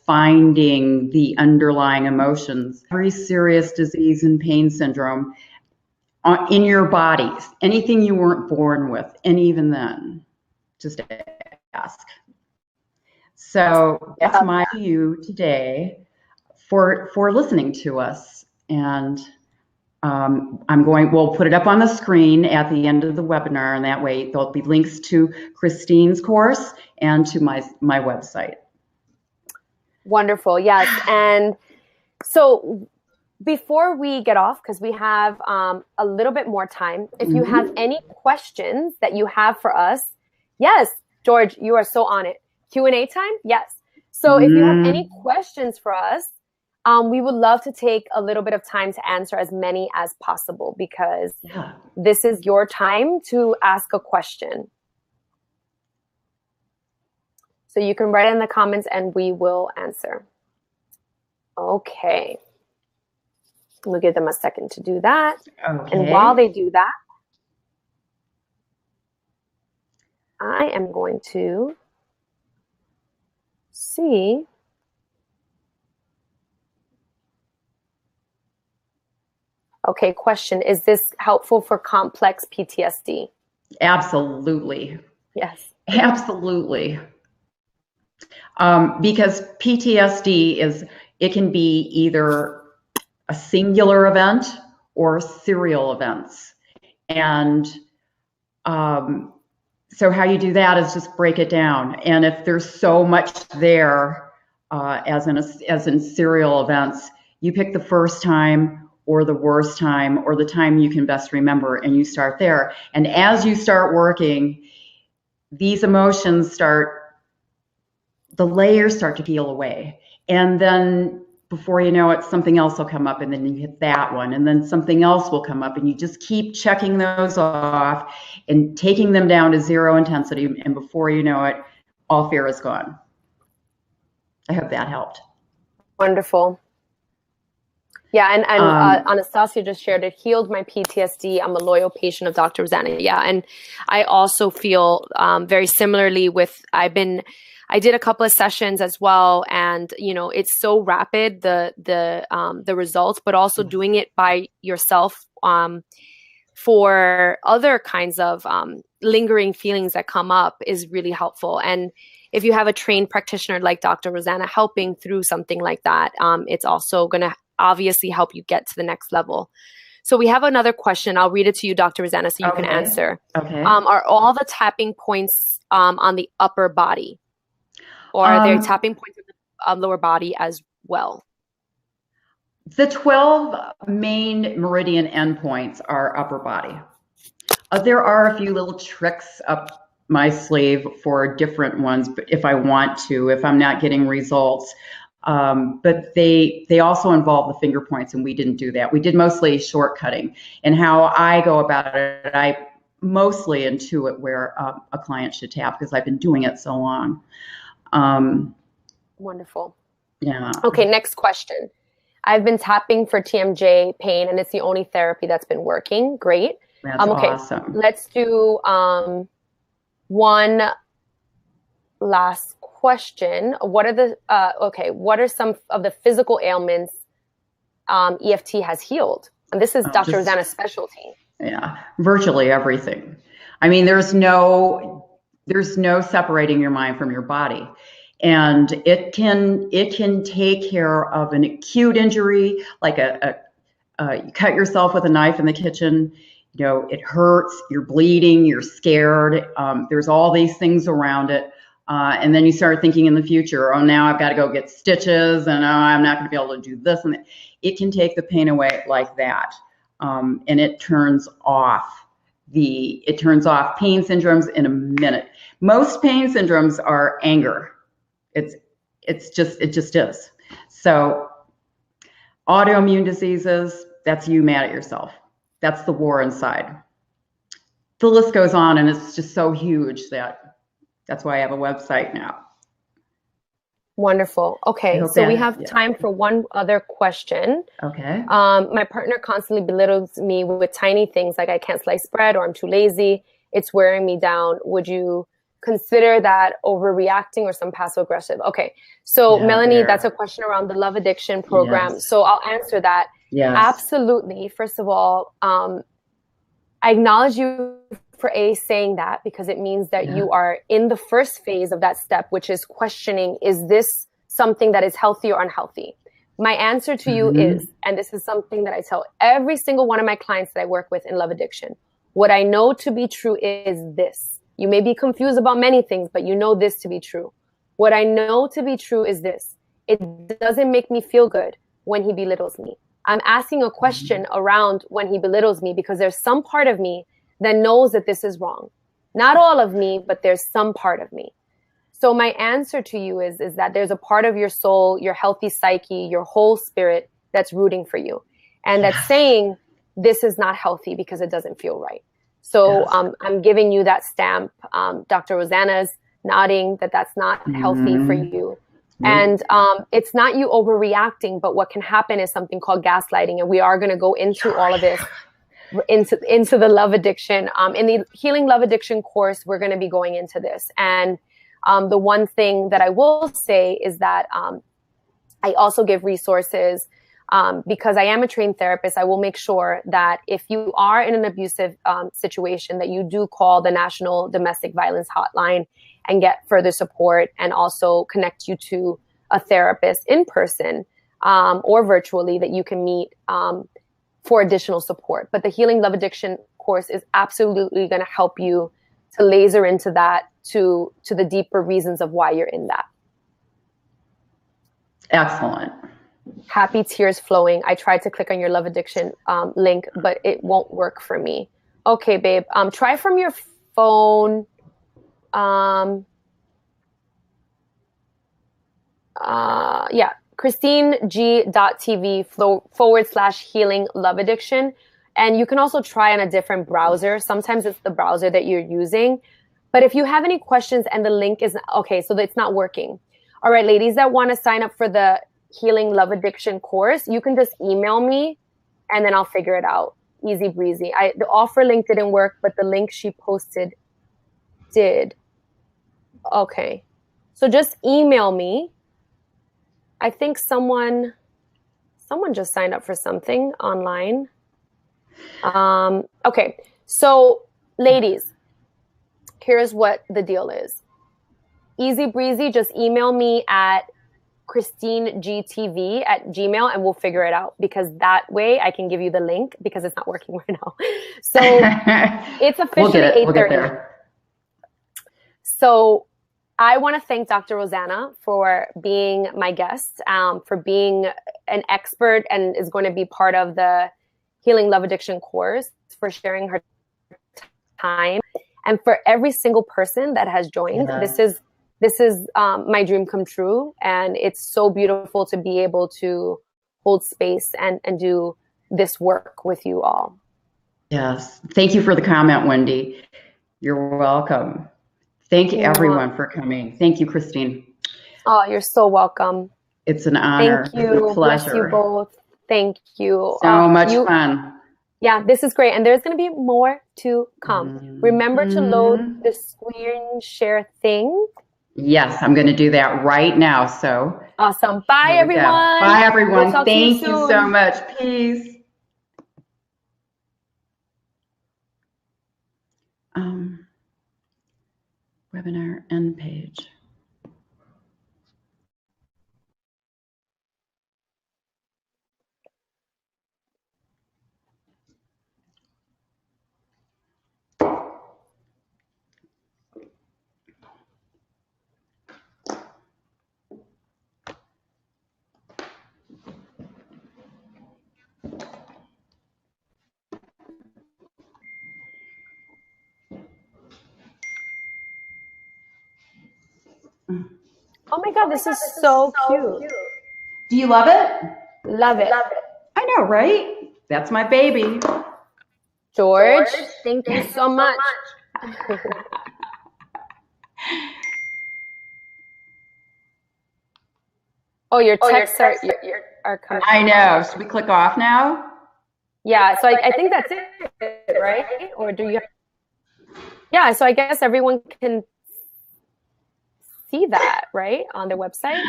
finding the underlying emotions. Every serious disease and pain syndrome in your bodies, anything you weren't born with, and even then, just ask. So that's my to you today for listening to us, and we'll put it up on the screen at the end of the webinar, and that way there'll be links to Christine's course and to my website. Wonderful. Yes. And so before we get off, because we have a little bit more time, if you have any questions that you have for us, yes, George, you are so on it. Q&A time? Yes. So if you have any questions for us, we would love to take a little bit of time to answer as many as possible, because this is your time to ask a question. So you can write in the comments and we will answer. Okay. We'll give them a second to do that. Okay. And while they do that, I am going to see. Okay, question. Is this helpful for complex PTSD? Absolutely. Yes. Absolutely. Because PTSD it can be either a singular event or serial events. And so how you do that is just break it down. And if there's so much there, as in serial events, you pick the first time or the worst time or the time you can best remember, and you start there. And as you start working, these emotions the layers start to peel away. And then before you know it, something else will come up, and then you hit that one, and then something else will come up, and you just keep checking those off and taking them down to zero intensity. And before you know it, all fear is gone. I hope that helped. Wonderful. Yeah, and Anastasia just shared it healed my PTSD. I'm a loyal patient of Dr. Rossanna. Yeah, and I also feel very similarly I did a couple of sessions as well, and it's so rapid the results, but also doing it by yourself for other kinds of lingering feelings that come up is really helpful. And if you have a trained practitioner like Dr. Rossanna helping through something like that, it's also going to obviously help you get to the next level. So we have another question. I'll read it to you, Dr. Rossanna, so you can answer. Okay. Are all the tapping points on the upper body? Or are there tapping points on the lower body as well? The 12 main meridian endpoints are upper body. There are a few little tricks up my sleeve for different ones, but if I want to, if I'm not getting results. But they also involve the finger points, and we didn't do that. We did mostly shortcutting. And how I go about it, I mostly intuit where a client should tap because I've been doing it so long. Wonderful. Yeah. Okay, next question. I've been tapping for TMJ pain, and it's the only therapy that's been working. Great. That's okay, awesome. Let's do one last question. What are some of the physical ailments EFT has healed? And this is Dr. Rossanna's specialty. Yeah, virtually everything. I mean, there's no separating your mind from your body. And it can take care of an acute injury, like you cut yourself with a knife in the kitchen. You know, it hurts, you're bleeding, you're scared. There's all these things around it. And then you start thinking in the future, oh, now I've got to go get stitches, and I'm not going to be able to do this. And it can take the pain away like that. And it turns off pain syndromes in a minute. Most pain syndromes are anger. It just is. So autoimmune diseases, that's you mad at yourself. That's the war inside. The list goes on, and it's just so huge that's why I have a website now. Wonderful. Okay, so we have time for one other question. Okay. My partner constantly belittles me with tiny things like I can't slice bread or I'm too lazy. It's wearing me down. Would you consider that overreacting or some passive aggressive? Okay, so Melanie, that's a question around the love addiction program. Yes. So I'll answer that. Yes. Absolutely. First of all, I acknowledge you for saying that, because it means that you are in the first phase of that step, which is questioning, is this something that is healthy or unhealthy? My answer to you is, and this is something that I tell every single one of my clients that I work with in love addiction, what I know to be true is this. You may be confused about many things, but you know this to be true. What I know to be true is this. It doesn't make me feel good when he belittles me. I'm asking a question around when he belittles me because there's some part of me that knows that this is wrong. Not all of me, but there's some part of me. So my answer to you is that there's a part of your soul, your healthy psyche, your whole spirit that's rooting for you. And that's saying this is not healthy because it doesn't feel right. So I'm giving you that stamp. Dr. Rossanna's nodding that that's not healthy for you. And it's not you overreacting, but what can happen is something called gaslighting. And we are going to go into all of this, into the love addiction. In the Healing Love Addiction course, we're going to be going into this. And the one thing that I will say is that I also give resources because I am a trained therapist. I will make sure that if you are in an abusive situation, that you do call the National Domestic Violence Hotline and get further support, and also connect you to a therapist in person or virtually that you can meet for additional support. But the Healing Love Addiction course is absolutely going to help you to laser into that, to the deeper reasons of why you're in that. Excellent. Happy tears flowing. I tried to click on your love addiction link, but it won't work for me. Okay, babe. Try from your phone. ChristineG.tv/healing love addiction. And you can also try on a different browser. Sometimes it's the browser that you're using. But if you have any questions and the link is, okay, so it's not working. All right, ladies that want to sign up for the Healing Love Addiction course, you can just email me and then I'll figure it out. Easy breezy. The offer link didn't work, but the link she posted did. Okay. So just email me. I think someone just signed up for something online. Okay, so ladies, here's what the deal is. Easy breezy, just email me at christinegtv@gmail and we'll figure it out, because that way I can give you the link, because it's not working right now. So it's officially 8:30. We'll get there. So I want to thank Dr. Rossanna for being my guest, for being an expert and is going to be part of the Healing Love Addiction course, for sharing her time, and for every single person that has joined. This is my dream come true, and it's so beautiful to be able to hold space and do this work with you all. Yes. Thank you for the comment, Wendy. You're welcome. Thank you, everyone, for coming. Thank you, Christine. Oh, you're so welcome. It's an honor. Thank you. It's a pleasure. Bless you both. Thank you. So much fun. Yeah, this is great. And there's going to be more to come. Remember to load the screen share thing. Yes, I'm going to do that right now. So awesome. Bye, everyone. Bye, everyone. Thank you so much. Peace. Webinar end page. Oh my God, this is so cute. Do you love it? Love it. I know, right? That's my baby. George, thank you so much. Oh, your texts are coming. I know. Should we click off now? Yeah, so I think that's it, right? Or do you? Yeah, so I guess everyone can see that, right, on their website.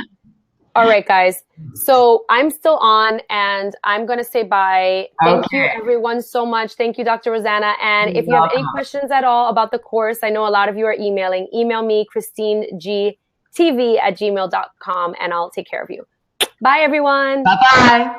All right, guys. So I'm still on, and I'm going to say bye. Thank you, everyone, so much. Thank you, Dr. Rossanna. And if you have any questions at all about the course, I know a lot of you are emailing. Email me, christinegtv@gmail.com, and I'll take care of you. Bye, everyone. Bye-bye.